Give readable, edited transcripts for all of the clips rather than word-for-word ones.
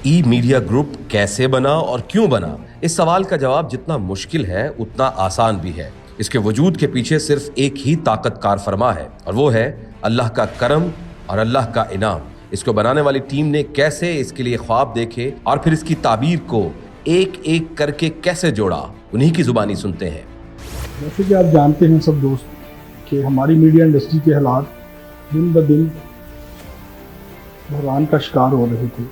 ई media group कैसे बना और क्यों बना, इस सवाल का जवाब जितना मुश्किल है उतना आसान भी है। इसके वजूद के पीछे सिर्फ एक ही ताकत कार फरमा है और वो है अल्लाह का करम और अल्लाह का इनाम। इसको बनाने वाली टीम ने कैसे इसके लिए ख्वाब देखे और फिर इसकी ताबीर को एक एक करके कैसे जोड़ा, उन्हीं की जुबानी सुनते हैं। जैसे कि आप जानते हैं सब दोस्त कि हमारी मीडिया इंडस्ट्री के हालात दिन ब दिन बहरान का शिकार हो रहे थे।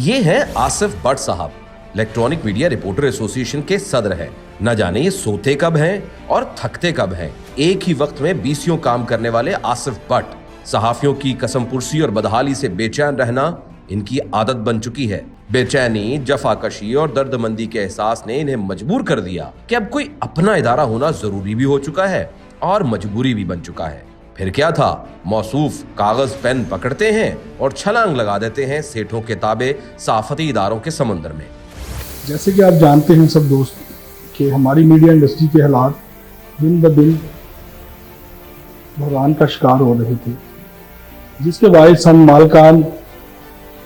ये हैं आसिफ भट्ट साहब, इलेक्ट्रॉनिक मीडिया रिपोर्टर एसोसिएशन के सदर हैं। न जाने ये सोते कब हैं और थकते कब हैं। एक ही वक्त में 20 काम करने वाले आसिफ भट्ट सहाफियों की कसमपुरसी और बदहाली से बेचैन रहना इनकी आदत बन चुकी है। बेचैनी, जफाकशी और दर्दमंदी के एहसास ने इन्हें मजबूर कर दिया कि अब कोई अपना इदारा होना जरूरी भी हो चुका है और मजबूरी भी बन चुका है। फिर क्या था, मौसूफ कागज पेन पकड़ते हैं और छलांग लगा देते हैं सेठों के ताबे सहाफती इदारों के समंदर में। जैसे कि आप जानते हैं सब दोस्त कि हमारी मीडिया इंडस्ट्री के हालात दिन ब दिन बहरान का शिकार हो रहे थे, जिसके बायस हम मालकान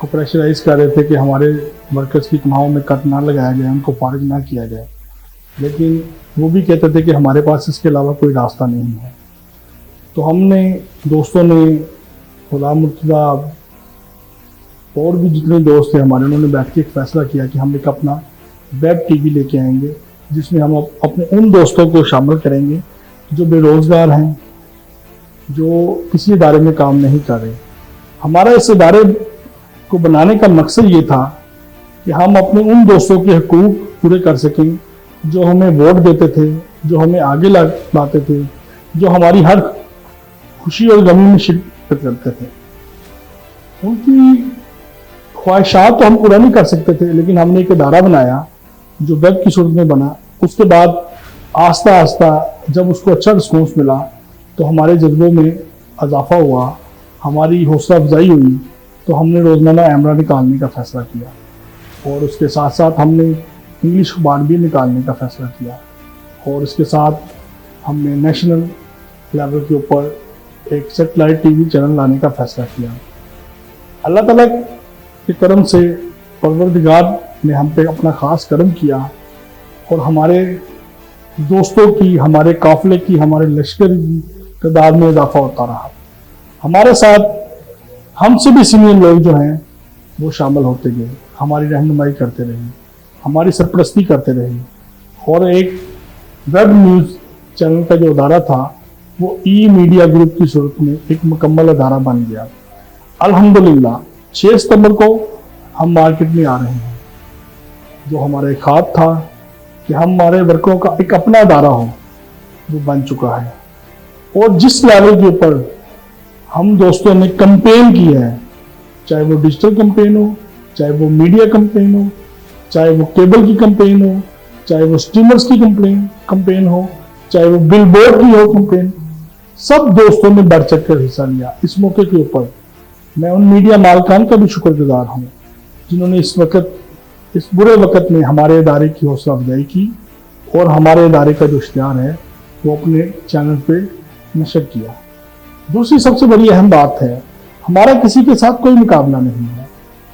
को प्रेशराइज कर रहे थे कि हमारे वर्कर्स की तनख्वाहों में कट ना लगाया जाए, उनको फारिग ना किया जाए। लेकिन वो भी कहते थे कि हमारे पास इसके अलावा कोई रास्ता नहीं है। तो हमने दोस्तों ने, गुलाम मुर्तज़ा और भी जितने दोस्त थे हमारे, उन्होंने बैठ के एक फ़ैसला किया कि हम एक अपना वेब टीवी लेके आएंगे, जिसमें हम अपने उन दोस्तों को शामिल करेंगे जो बेरोज़गार हैं, जो किसी इदारे में काम नहीं कर रहे। हमारा इस इदारे को बनाने का मकसद ये था कि हम अपने उन दोस्तों के हकूक़ पूरे कर सकें जो हमें वोट देते थे, जो हमें आगे लाते थे, जो हमारी हर खुशी और गमी में शिरकत करते थे। उनकी ख्वाहिशात तो हम पूरा नहीं कर सकते थे, लेकिन हमने एक इदारा बनाया जो वेब की सूरत में बना। उसके बाद आस्ता आस्ता जब उसको अच्छा रिस्पॉन्स मिला तो हमारे जज्बों में इजाफा हुआ, हमारी हौसला अफजाई हुई। तो हमने रोज़ाना एमरा निकालने का फ़ैसला किया और उसके साथ साथ हमने इंग्लिश अखबार भी निकालने का फ़ैसला किया और इसके साथ हमने नेशनल लेवल के ऊपर एक सेटेलाइट टीवी चैनल लाने का फ़ैसला किया। अल्लाह ताला के करम से परवरदिगार ने हम पे अपना ख़ास करम किया और हमारे दोस्तों की, हमारे काफ़िले की, हमारे लश्कर की तादाद में इजाफा होता रहा। हमारे साथ हमसे भी सीनियर लोग जो हैं वो शामिल होते गए, हमारी रहनुमाई करते रहे, हमारी सरपरस्ती करते रहे और एक वेब न्यूज़ चैनल का जो अदारा था वो ई मीडिया ग्रुप की सूरत में एक मुकम्मल अदारा बन गया। अल्हम्दुलिल्लाह 6 सितंबर को हम मार्केट में आ रहे हैं। जो हमारा एक ख्वाब था कि हमारे वर्करों का एक अपना अदारा हो, वो बन चुका है। और जिस लेवल के ऊपर हम दोस्तों ने कैंपेन की है, चाहे वो डिजिटल कैंपेन हो, चाहे वो मीडिया कैंपेन हो, चाहे वो केबल की कैंपेन हो, चाहे वो स्ट्रीमर्स की कैंपेन हो, चाहे वो बिलबोर्ड की हो कैंपेन, सब दोस्तों ने बढ़ चढ़ कर हिस्सा लिया। इस मौके के ऊपर मैं उन मीडिया मालकान का भी शुक्रगुजार हूँ जिन्होंने इस बुरे वक्त में हमारे इदारे की हौसला अफजाई की और हमारे इदारे का जो इश्तिहार है वो अपने चैनल पे नशर किया। दूसरी सबसे बड़ी अहम बात है, हमारा किसी के साथ कोई मुकाबला नहीं है,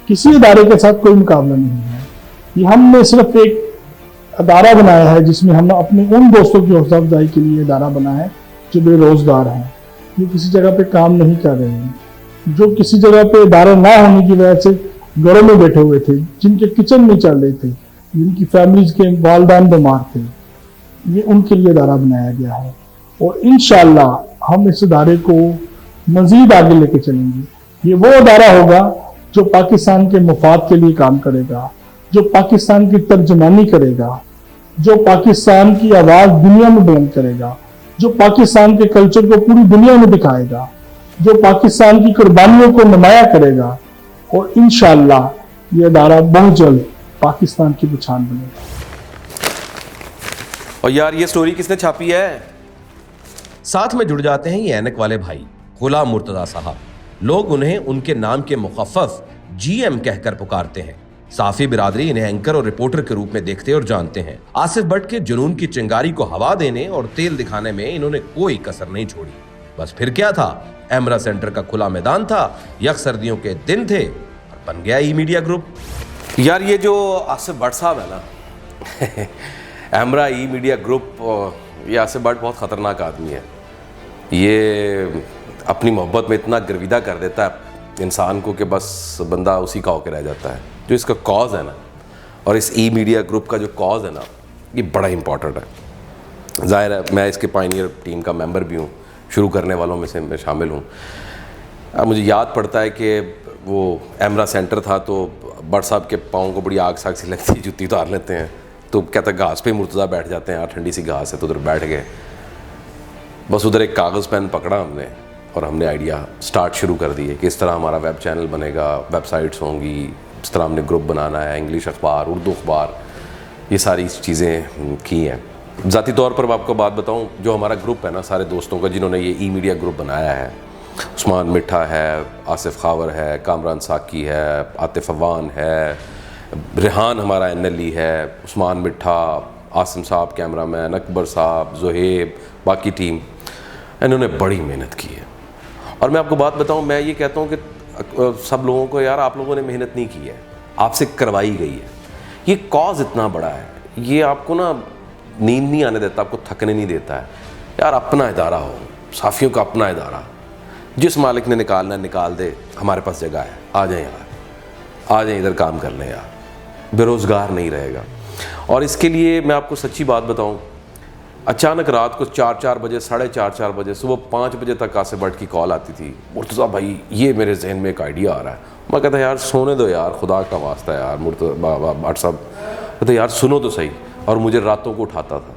किसी इदारे के साथ कोई मुकाबला नहीं है। ये हमने सिर्फ एक अदारा बनाया है जिसमें हम अपने उन दोस्तों की हौसला अफजाई के लिए इदारा बनाया है जो बेरोजगार हैं, जो किसी जगह पे काम नहीं कर रहे हैं, जो किसी जगह पे इदारा ना होने की वजह से घरों में बैठे हुए थे, जिनके किचन नहीं चल रहे थे, जिनकी फैमिलीज के वालिदैन बीमार थे। ये उनके लिए इदारा बनाया गया है और इंशाअल्लाह हम इस इदारे को मजीद आगे लेके चलेंगे। ये वो इदारा होगा जो पाकिस्तान के मफाद के लिए काम करेगा, जो पाकिस्तान की तर्जमानी करेगा, जो पाकिस्तान की आवाज़ दुनिया में बुलंद करेगा, जो पाकिस्तान के कल्चर को पूरी दुनिया में दिखाएगा, जो पाकिस्तान की कुर्बानियों को नुमाया करेगा और इंशाअल्लाह ये इदारा बहुत जल्द पाकिस्तान की पहचान बनेगा। और यार ये स्टोरी किसने छापी है? साथ में जुड़ जाते हैं ये ऐनक वाले भाई गुलाम मुर्तज़ा साहब। लोग उन्हें उनके नाम के मुखफ़्फ़ GM कहकर पुकारते हैं। साफी बिरादरी इन्हें एंकर और रिपोर्टर के रूप में देखते और जानते हैं। आसिफ भट्ट के जुनून की चिंगारी को हवा देने और तेल दिखाने में इन्होंने कोई कसर नहीं छोड़ी। बस फिर क्या था, एमरा सेंटर का खुला मैदान था, यक सर्दियों के दिन थे और बन गया ई मीडिया ग्रुप। یار یہ جو آصف بٹ صاحب ہے نا ایمرا ای میڈیا گروپ، یہ آصف بٹ بہت خطرناک آدمی ہے. یہ اپنی محبت میں اتنا گرویدہ کر دیتا ہے انسان کو کہ بس بندہ اسی کا ہو کے رہ جاتا ہے. جو اس کا کاز ہے نا، اور اس ای میڈیا گروپ کا جو کاز ہے نا، یہ بڑا امپورٹنٹ ہے. ظاہر ہے میں اس کے پائنیئر ٹیم کا ممبر بھی ہوں، شروع کرنے والوں میں سے میں شامل ہوں. مجھے یاد پڑتا ہے کہ وہ ایمرا سینٹر تھا تو بٹ صاحب کے پاؤں کو بڑی آگ ساگ سی لگتی، جوتی اتار لیتے ہیں تو کہتا ہے گھاس پہ مرتضیٰ بیٹھ جاتے ہیں، یار ٹھنڈی سی گھاس ہے تو ادھر بیٹھ گئے. بس ادھر ایک کاغذ پین پکڑا ہم نے اور ہم نے آئیڈیا سٹارٹ شروع کر دیے کہ اس طرح ہمارا ویب چینل بنے گا، ویب سائٹس ہوں گی، اس طرح ہم نے گروپ بنانا ہے، انگلش اخبار، اردو اخبار، یہ ساری چیزیں کی ہیں. ذاتی طور پر میں آپ کو بات بتاؤں، جو ہمارا گروپ ہے نا سارے دوستوں کا جنہوں نے یہ ای میڈیا گروپ بنایا ہے، عثمان مٹھا ہے، آصف خاور ہے، کامران ساکی ہے، عاطف عوان ہے، ریحان ہمارا NLE ہے، عثمان مٹھا، عاصم صاحب کیمرہ مین، اکبر صاحب، زہیب، باقی ٹیم، انہوں نے بڑی محنت کی ہے. اور میں آپ کو بات بتاؤں، میں یہ کہتا ہوں کہ سب لوگوں کو، یار آپ لوگوں نے محنت نہیں کی ہے، آپ سے کروائی گئی ہے. یہ کاز اتنا بڑا ہے، یہ آپ کو نا نیند نہیں آنے دیتا، آپ کو تھکنے نہیں دیتا ہے. یار اپنا ادارہ ہو، صحافیوں کا اپنا ادارہ، جس مالک نے نکالنا ہے نکال دے، ہمارے پاس جگہ ہے، آ جائیں یار، آ جائیں ادھر کام کر لیں یار، بے روزگار نہیں رہے گا. اور اس کے لیے میں آپ کو سچی بات بتاؤں، اچانک رات کو 4 بجے، 4:30 بجے، صبح 5 بجے تک آصف بٹ کی کال آتی تھی، مرتضیٰ بھائی یہ میرے ذہن میں ایک آئیڈیا آ رہا ہے. میں کہتا یار سونے دو یار، خدا کا واسطہ ہے یار بٹ صاحب، کہتے یار سنو تو صحیح. اور مجھے راتوں کو اٹھاتا تھا.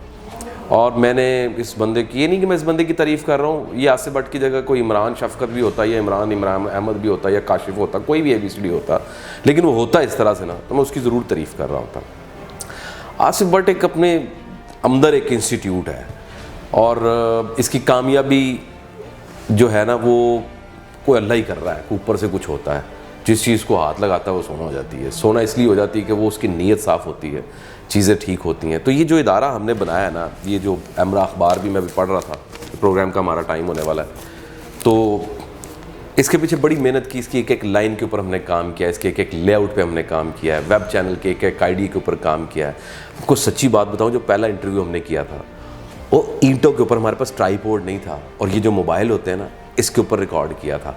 اور میں نے اس بندے کی، یہ نہیں کہ میں اس بندے کی تعریف کر رہا ہوں، یہ آصف بٹ کی جگہ کوئی عمران شفقت بھی ہوتا، یا عمران احمد بھی ہوتا، یا کاشف ہوتا، کوئی بھی ABCD ہوتا، لیکن وہ ہوتا اس طرح سے نا تو میں اس کی ضرور تعریف کر رہا ہوتا. آصف بٹ ایک اپنے اندر ایک انسٹیٹیوٹ ہے، اور اس کی کامیابی جو ہے نا وہ کوئی اللہ ہی کر رہا ہے، اوپر سے کچھ ہوتا ہے. جس چیز کو ہاتھ لگاتا ہے وہ سونا ہو جاتی ہے. سونا اس لیے ہو جاتی ہے کہ وہ اس کی نیت صاف ہوتی ہے، چیزیں ٹھیک ہوتی ہیں. تو یہ جو ادارہ ہم نے بنایا ہے نا، یہ جو ایمرا اخبار بھی میں بھی پڑھ رہا تھا، پروگرام کا ہمارا ٹائم ہونے والا ہے، تو اس کے پیچھے بڑی محنت کی. اس کی ایک ایک لائن کے اوپر ہم نے کام کیا ہے، اس کے ایک ایک لے آؤٹ پہ ہم نے کام کیا ہے، ویب چینل کے ایک ایک ID کے اوپر کام کیا ہے. آپ کو سچی بات بتاؤں، جو پہلا انٹرویو ہم نے کیا تھا وہ اینٹوں کے اوپر، ہمارے پاس ٹرائی پوڈ نہیں تھا، اور یہ جو موبائل ہوتے ہیں نا اس کے اوپر ریکارڈ کیا تھا.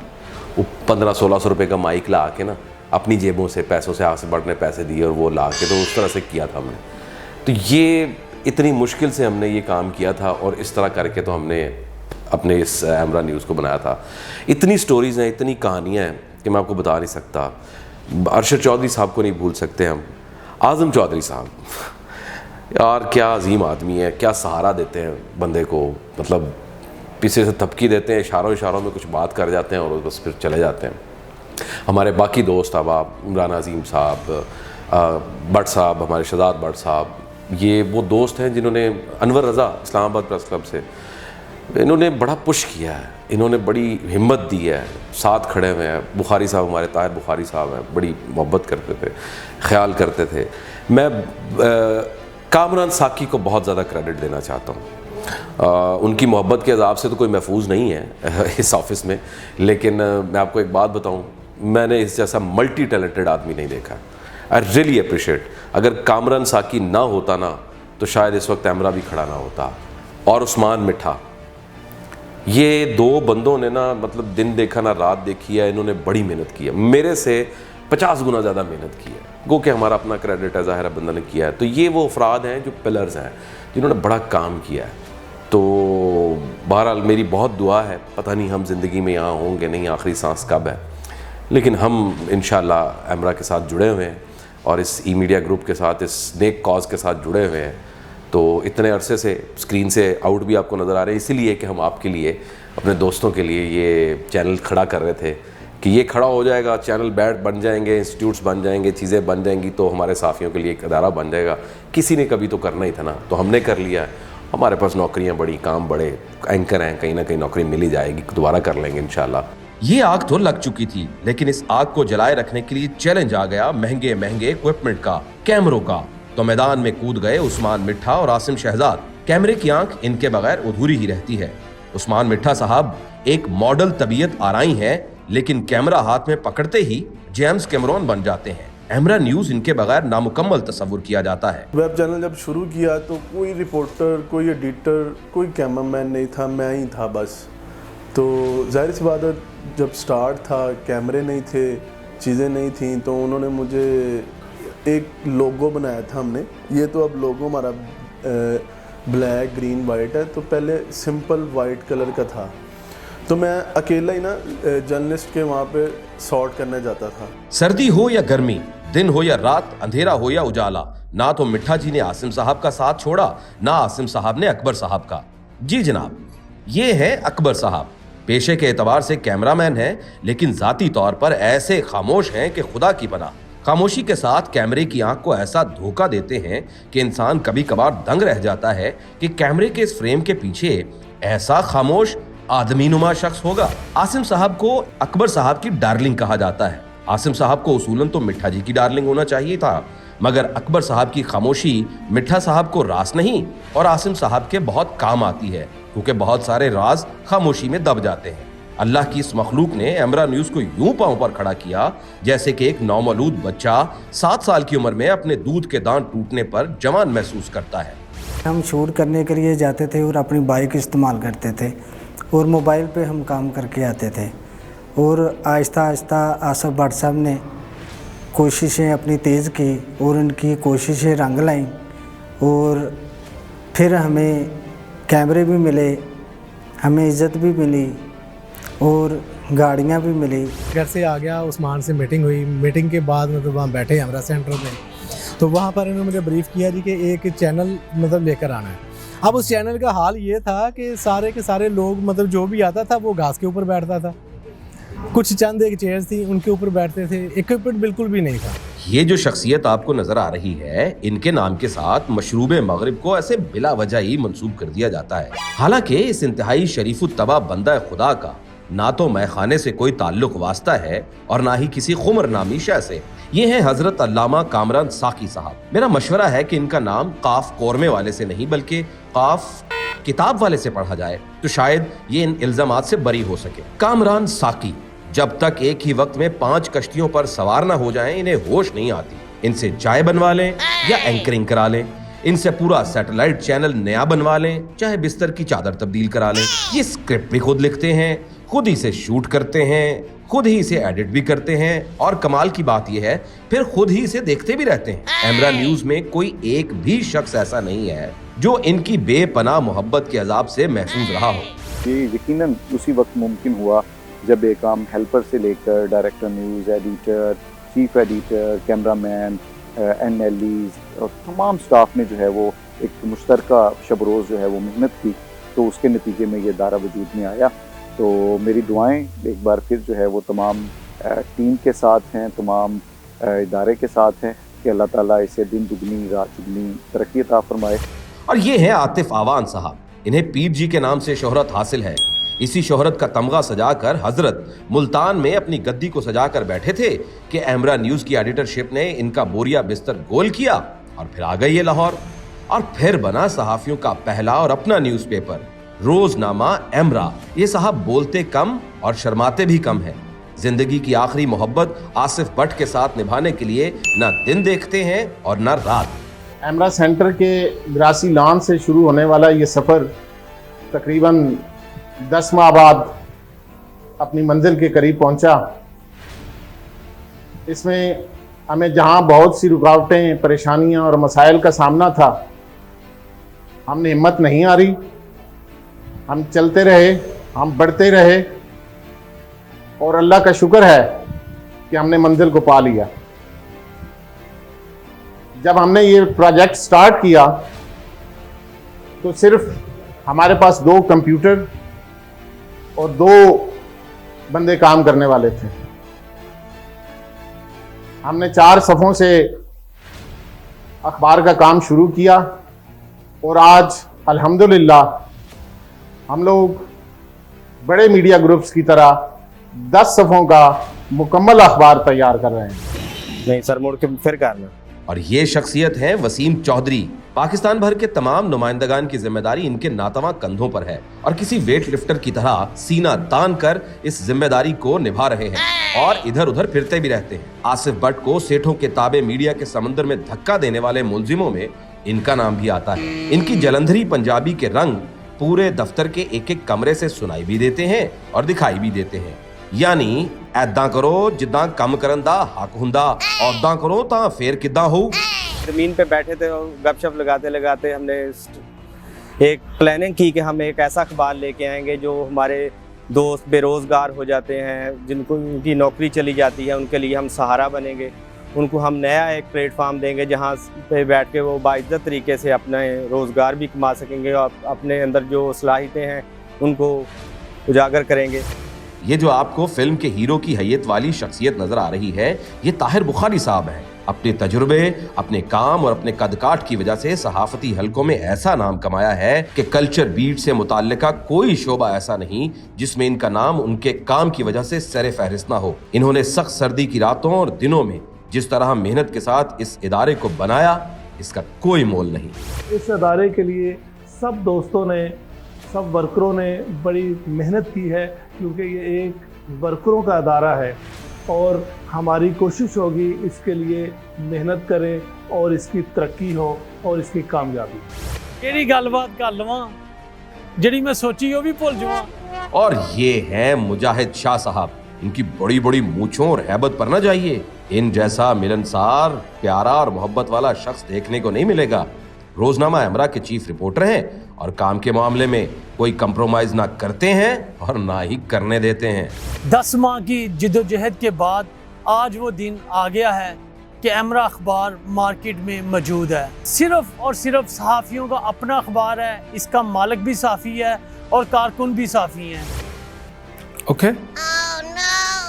وہ 1500-1600 روپے کا مائک لا کے نا اپنی جیبوں سے، پیسوں سے، آصف بٹ نے پیسے دیے اور وہ لا کے، تو اس طرح سے کیا تھا ہم نے. تو یہ اتنی مشکل سے ہم نے یہ کام کیا تھا، اور اس طرح کر کے تو ہم نے اپنے اس ایمرا نیوز کو بنایا تھا. اتنی سٹوریز ہیں، اتنی کہانیاں ہیں کہ میں آپ کو بتا نہیں سکتا. ارشد چودھری صاحب کو نہیں بھول سکتے ہم. اعظم چودھری صاحب، یار کیا عظیم آدمی ہے، کیا سہارا دیتے ہیں بندے کو، مطلب پیچھے سے تھپکی دیتے ہیں، اشاروں میں کچھ بات کر جاتے ہیں اور بس پھر چلے جاتے ہیں. ہمارے باقی دوست احباب، عمران عظیم صاحب، بٹ صاحب، ہمارے شہزاد بٹ صاحب، یہ وہ دوست ہیں جنہوں نے، انور رضا اسلام آباد پریس کلب سے، انہوں نے بڑا پش کیا ہے، انہوں نے بڑی ہمت دی ہے، ساتھ کھڑے ہوئے ہیں. بخاری صاحب، ہمارے طاہر بخاری صاحب ہیں، بڑی محبت کرتے تھے، خیال کرتے تھے. میں کامران ساکی کو بہت زیادہ کریڈٹ دینا چاہتا ہوں. ان کی محبت کے عذاب سے تو کوئی محفوظ نہیں ہے اس آفس میں، لیکن میں آپ کو ایک بات بتاؤں، میں نے اس جیسا ملٹی ٹیلنٹڈ آدمی نہیں دیکھا. I really appreciate. اگر کامران ساکی نہ ہوتا نا تو شاید اس وقت ایمرا بھی کھڑا نہ ہوتا. اور عثمان مٹھا، یہ دو بندوں نے نا مطلب دن دیکھا نہ رات دیکھی ہے. انہوں نے بڑی محنت کی ہے، میرے سے 50 گنا زیادہ محنت کی ہے. گو کہ ہمارا اپنا کریڈٹ ہے، ظاہر ہے بندہ نے کیا ہے. تو یہ وہ افراد ہیں جو پلرز ہیں، جنہوں نے بڑا کام کیا ہے. تو بہرحال میری بہت دعا ہے، پتہ نہیں ہم زندگی میں یہاں ہوں گے نہیں، آخری سانس کب ہے، لیکن ہم انشاءاللہ ایمرا کے ساتھ جڑے ہوئے ہیں، اور اس ای میڈیا گروپ کے ساتھ، اس نیک کاز کے ساتھ جڑے ہوئے ہیں. تو اتنے عرصے سے اسکرین سے آؤٹ بھی آپ کو نظر آ رہے ہیں، اسی لیے کہ ہم آپ کے لیے، اپنے دوستوں کے لیے یہ چینل کھڑا کر رہے تھے کہ یہ کھڑا ہو جائے گا، چینل بن جائیں گے، انسٹیٹیوٹس بن جائیں گے، چیزیں بن جائیں گی، تو ہمارے صحافیوں کے لیے ایک ادارہ بن جائے گا. کسی نے کبھی تو کرنا ہی تھا نا، تو ہم نے کر لیا. ہمارے پاس نوکریاں بڑی، کام بڑے، اینکر ہیں، کہیں نہ کہیں نوکری مل ہی جائے گی، دوبارہ کر لیں گے انشاءاللہ. یہ آگ تو لگ چکی تھی، لیکن اس آگ کو جلائے رکھنے کے لیے چیلنج آ گیا مہنگے ایکوپمنٹ کا، کیمروں کا. تو میدان میں کود گئے عثمان مٹھا اور عاصم شہزاد. کیمرے کی آنکھ ان کے بغیر ادھوری ہی رہتی ہے. عثمان مٹھا صاحب ایک ماڈل طبیعت آرائی ہیں، لیکن کیمرہ ہاتھ میں پکڑتے ہی جیمز کیمرون بن جاتے ہیں. एमरा न्यूज इनके बगैर नामुकम्मल तस्वुर किया जाता है। वेब चैनल जब शुरू किया तो कोई रिपोर्टर, कोई एडिटर, कोई कैमरामैन नहीं था, मैं ही था बस। तो ज़ाहिर सी बात है, जब स्टार्ट था कैमरे नहीं थे, चीज़ें नहीं थी, तो उन्होंने मुझे एक लोगो बनाया था हमने। ये तो अब लोगो हमारा ब्लैक ग्रीन वाइट है, तो पहले सिंपल वाइट कलर का था। तो मैं अकेला ही ना जर्नलिस्ट के वहाँ पे सॉर्ट करने जाता था। सर्दी हो या गर्मी, दिन हो या रात, अंधेरा हो या उजाला, ना तो मिठा जी ने आसिम साहब का साथ छोड़ा, ना आसिम साहब ने अकबर साहब का। जी जनाब, ये है अकबर साहब। पेशे के एतबार से कैमरामैन हैं, लेकिन जाती तौर पर ऐसे खामोश हैं कि खुदा की पनाह। खामोशी के साथ कैमरे की आंख को ऐसा धोखा देते हैं कि इंसान कभी कभार दंग रह जाता है कि कैमरे के इस फ्रेम के पीछे ऐसा खामोश आदमी नुमा शख्स होगा। आसिम साहब को अकबर साहब की डार्लिंग कहा जाता है। आसिम साहब को उसूलन तो मिठा जी की डार्लिंग होना चाहिए था, मगर अकबर साहब की खामोशी मिठा साहब को रास नहीं और आसिम साहब के बहुत काम आती है, क्योंकि बहुत सारे राज खामोशी में दब जाते हैं। अल्लाह की इस मखलूक ने एमरा न्यूज को यूं पांव पर खड़ा किया जैसे कि एक नौमौलूद बच्चा 7 साल की उम्र में अपने दूध के दांत टूटने पर जवान महसूस करता है। हम शूट करने के लिए जाते थे और अपनी बाइक इस्तेमाल करते थे और मोबाइल पे हम काम करके आते थे। और आहिस्ता आहिस्ता आसिफ भट्ट साहब ने कोशिशें अपनी तेज़ की और उनकी कोशिशें रंग लाईं और फिर हमें कैमरे भी मिले, हमें इज़्ज़त भी मिली और गाड़ियाँ भी मिली। घर से आ गया, उस्मान से मीटिंग हुई। मीटिंग के बाद मतलब वहाँ बैठे एमरा सेंटर में, तो वहाँ पर इन्होंने मुझे ब्रीफ किया जी कि एक चैनल मतलब लेकर आना है। अब उस चैनल का हाल ये था कि सारे के सारे लोग मतलब जो भी आता था वो घास के ऊपर बैठता था, कुछ चंद एक चेयर्स थी उनके ऊपर बैठते थे, इक्विपमेंट बिल्कुल भी नहीं था। ये जो शख्सियत आपको नजर आ रही है, इनके नाम के साथ मशरूब मगरिब को ऐसे बिला वजह ही मंसूब कर दिया जाता है। हालांकि इस इंतहाई शरीफुत्तबा बंदा खुदा का ना तो मैखाने से कोई ताल्लुक वास्ता है और ना ही किसी खुमर नामी शय से। ये हैं हजरत अल्लामा कामरान साकी साहब। मेरा मशवरा है कि इनका नाम काफ कोरमे वाले से नहीं बल्कि काफ किताब वाले से पढ़ा जाए, तो शायद ये इन इल्जामात से बरी हो सके। कामरान साकी जब तक एक ही वक्त में 5 कश्तियों पर सवार न हो जाएं, इन्हें होश नहीं आती। इनसे चाय बनवा लें या एंकरिंग करा लें, इनसे पूरा सैटेलाइट चैनल नया बनवा लें, चाहे बिस्तर की चादर तब्दील करा लें। ये स्क्रिप्ट भी खुद लिखते हैं, खुद ही से शूट करते हैं, खुद ही इसे एडिट भी करते हैं और कमाल की बात यह है फिर खुद ही इसे देखते भी रहते हैं। एमरा न्यूज में कोई एक भी शख्स ऐसा नहीं है जो इनकी बेपनाह मोहब्बत के अजाब से महफूज रहा हो। ये यकीनन उसी वक्त मुमकिन हुआ जब एक आम हेल्पर से लेकर director news, editor, chief editor, cameraman, NLEs और तमाम स्टाफ ने जो है वो एक मुश्तरका शब रोज़ जो है वो मेहनत की, तो उसके नतीजे में ये दायरा वजूद में आया। तो मेरी दुआएं एक बार फिर जो है वो तमाम टीम के साथ हैं, तमाम इदारे के साथ हैं कि अल्लाह ताला इसे दिन दुगनी रात दुगनी तरक्की अता फरमाए। और ये है आतिफ आवान साहब। इन्हें पीर जी के नाम से शोहरत हासिल है। इसी शोहरत का तमगा सजाकर हजरत मुल्तान में अपनी गद्दी को सजाकर बैठे थे कि एमरा न्यूज की एडिटरशिप ने इनका बोरिया बिस्तर गोल किया और फिर आ गई ये लाहौर और फिर बना सहाफियों का पहला और अपना न्यूज़पेपर रोजनामा एमरा। ये साहब बोलते कम और शर्माते भी कम हैं। जिंदगी की आखिरी मोहब्बत आसिफ भट्ट के साथ निभाने के लिए न दिन देखते हैं और न रात। एमरा सेंटर के ग्रासी लॉन से शुरू होने वाला ये सफ़र तकरीबन 10 माह बाद अपनी मंजिल के करीब पहुंचा। इसमें हमें जहां बहुत सी रुकावटें, परेशानियां और मसाइल का सामना था, हमने हिम्मत नहीं हारी, हम चलते रहे, हम बढ़ते रहे और अल्लाह का शुक्र है कि हमने मंजिल को पा लिया। जब हमने ये प्रोजेक्ट स्टार्ट किया तो सिर्फ हमारे पास 2 कंप्यूटर और 2 बंदे काम करने वाले थे। हमने 4 सफ़ों से अखबार का काम शुरू किया और आज अल्हम्दुलिल्लाह हम लोग बड़े मीडिया ग्रुप्स की तरह 10 सफ़ों का मुकम्मल अखबार तैयार कर रहे हैं। नहीं सर, मुड़ के फिर करना। और ये शख्सियत है वसीम चौधरी। पाकिस्तान भर के तमाम नुमाइंदगान की जिम्मेदारी इनके नातवा कंधों पर है और किसी वेट लिफ्टर की तरह सीना तान कर इस जिम्मेदारी को निभा रहे हैं। और इधर उधर फिरते भी रहते हैं। आसिफ भट्ट को सेठों के ताबे मीडिया के समंदर में धक्का देने वाले मुलजिमों में इनका नाम भी आता है। इनकी जलंधरी पंजाबी के रंग पूरे दफ्तर के एक एक कमरे से सुनाई भी देते हैं और दिखाई भी देते हैं। यानी ऐदा करो जिद्दां कम करन दा हक हुंदा, औदां करो तां फेर किद्दां होऊ। ज़मीन पे बैठे थे और गपशप लगाते लगाते हमने एक प्लानिंग की कि हम एक ऐसा अखबार लेके आएंगे जो हमारे दोस्त बेरोज़गार हो जाते हैं, जिनको उनकी नौकरी चली जाती है, उनके लिए हम सहारा बनेंगे। उनको हम नया एक प्लेटफार्म देंगे जहाँ पे बैठ के वो बाइज्जत तरीके से अपने रोज़गार भी कमा सकेंगे और अपने अंदर जो सलाहियतें हैं उनको उजागर करेंगे। ये जो आपको फिल्म के हीरो की हैयत वाली शख्सियत नजर आ रही है, ये ताहिर बुखारी साहब हैं। अपने तजुर्बे, अपने काम और अपने कदकाठ की वजह से सहाफती हलकों में ऐसा नाम कमाया है कि कल्चर बीट से मुताल्लिका कोई शोबा ऐसा नहीं जिसमें इनका नाम उनके काम की वजह से सरे फहरिस्त ना हो। इन्होंने सख्त सर्दी की रातों और दिनों में जिस तरह मेहनत के साथ इस इदारे को बनाया, इसका कोई मोल नहीं। इस इदारे के लिए सब दोस्तों ने, सब वर्करों ने बड़ी मेहनत की है, क्योंकि ये एक वर्करों का इदारा है और हमारी कोशिश होगी इसके लिए मेहनत करें और इसकी तरक्की हो और इसकी कामयाबी। ਕਿਹੜੀ ਗੱਲਬਾਤ ਕਰ ਲਵਾਂ ਜਿਹੜੀ मैं सोची वो भी भुल जावां। और ये हैं मुजाहिद शाह साहब। इनकी बड़ी बड़ी मूंछों और हैबत पर ना जाइए। इन जैसा मिलनसार, प्यारा और मोहब्बत वाला शख्स देखने को नहीं मिलेगा। रोजनामा अमरा के चीफ रिपोर्टर हैं और काम के मामले में कोई कंप्रोमाइज ना करते हैं और ना ही करने देते हैं। 10 माह की जिद्दोजहद के बाद आज वो दिन आ गया है कि अमरा अखबार मार्केट में मौजूद है। सिर्फ और सिर्फ सहाफ़ियों का अपना अखबार है, इसका मालिक भी साफ़ी है और कारकुन भी साफ़ी हैं। ओके।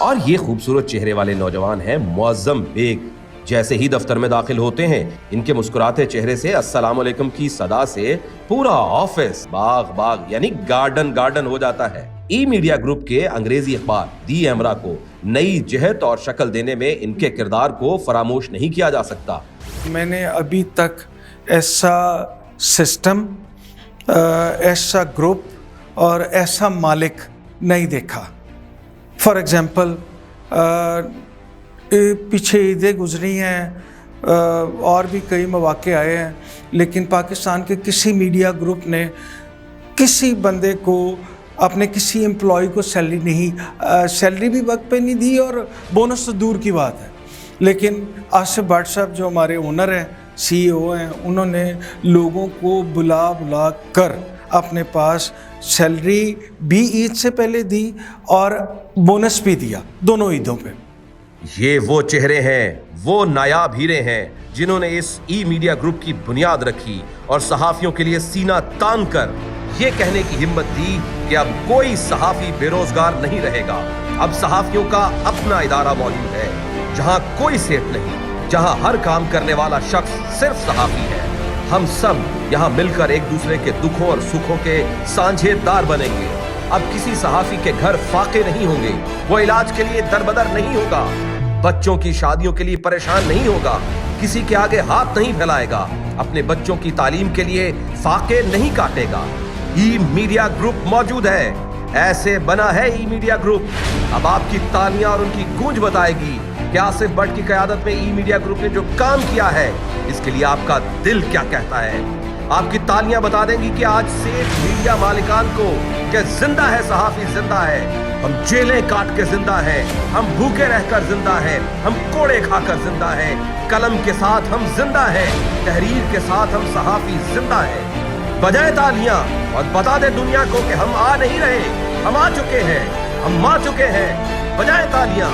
और ये खूबसूरत चेहरे वाले नौजवान हैं मुअज्जम बेग। जैसे ही दफ्तर में दाखिल होते हैं, इनके मुस्कुराते चेहरे से अस्सलाम वालेकुम की सदा से पूरा ऑफिस बाग बाग यानी गार्डन गार्डन हो जाता है। ई मीडिया ग्रुप के अंग्रेजी अखबार दी अमरा को नई जहत और शक्ल देने में इनके किरदार को फरामोश नहीं किया जा सकता। मैंने अभी तक ऐसा सिस्टम, ऐसा ग्रुप और ऐसा मालिक नहीं देखा। फॉर एग्जांपल पीछे ईदें गुजरी हैं और भी कई मौके आए हैं, लेकिन पाकिस्तान के किसी मीडिया ग्रुप ने किसी बंदे को, अपने किसी एम्प्लॉय को सैलरी भी वक्त पे नहीं दी और बोनस तो दूर की बात है। लेकिन आसिफ भट्ट साहब जो हमारे ओनर हैं, CEO हैं, उन्होंने लोगों को बुला कर अपने पास सैलरी भी ईद से पहले दी और बोनस भी दिया, दोनों ईदों पे। ये वो चेहरे हैं, वो नायाब हीरे हैं जिन्होंने इस ई मीडिया ग्रुप की बुनियाद रखी और सहाफियों के लिए सीना तान कर ये कहने की हिम्मत दी कि अब कोई सहाफी बेरोजगार नहीं रहेगा। अब सहाफियों का अपना इदारा मौजूद है, जहां कोई सेठ नहीं, जहां हर काम करने वाला शख्स सिर्फ सहाफी है। हम सब यहाँ मिलकर एक दूसरे के दुखों और सुखों के साझेदार बनेंगे। अब किसी सहाफी के घर फाके नहीं होंगे, वो इलाज के लिए दरबदर नहीं होगा, बच्चों की शादियों के लिए परेशान नहीं होगा, किसी के आगे हाथ नहीं फैलाएगा, अपने बच्चों की तालीम के लिए फाके नहीं काटेगा। ई मीडिया ग्रुप मौजूद है, ऐसे बना है ई मीडिया ग्रुप। अब आपकी तालियां और उनकी गूंज बताएगी कि आसिफ भट्ट की क़यादत में ई मीडिया ग्रुप ने जो काम किया है, इसके लिए आपका दिल क्या कहता है। आपकी तालियां बता देंगी कि आज सेठ मीडिया मालिकान को कि जिंदा है सहाफी, जिंदा है। हम जेलें काट के जिंदा हैं, हम भूखे रहकर जिंदा हैं, हम कोड़े खाकर जिंदा हैं, कलम के साथ हम जिंदा हैं, तहरीर के साथ हम सहाफी जिंदा हैं। बजाए तालियां और बता दे दुनिया को कि हम आ नहीं रहे, हम आ चुके हैं, हम आ चुके हैं। बजाए तालियां।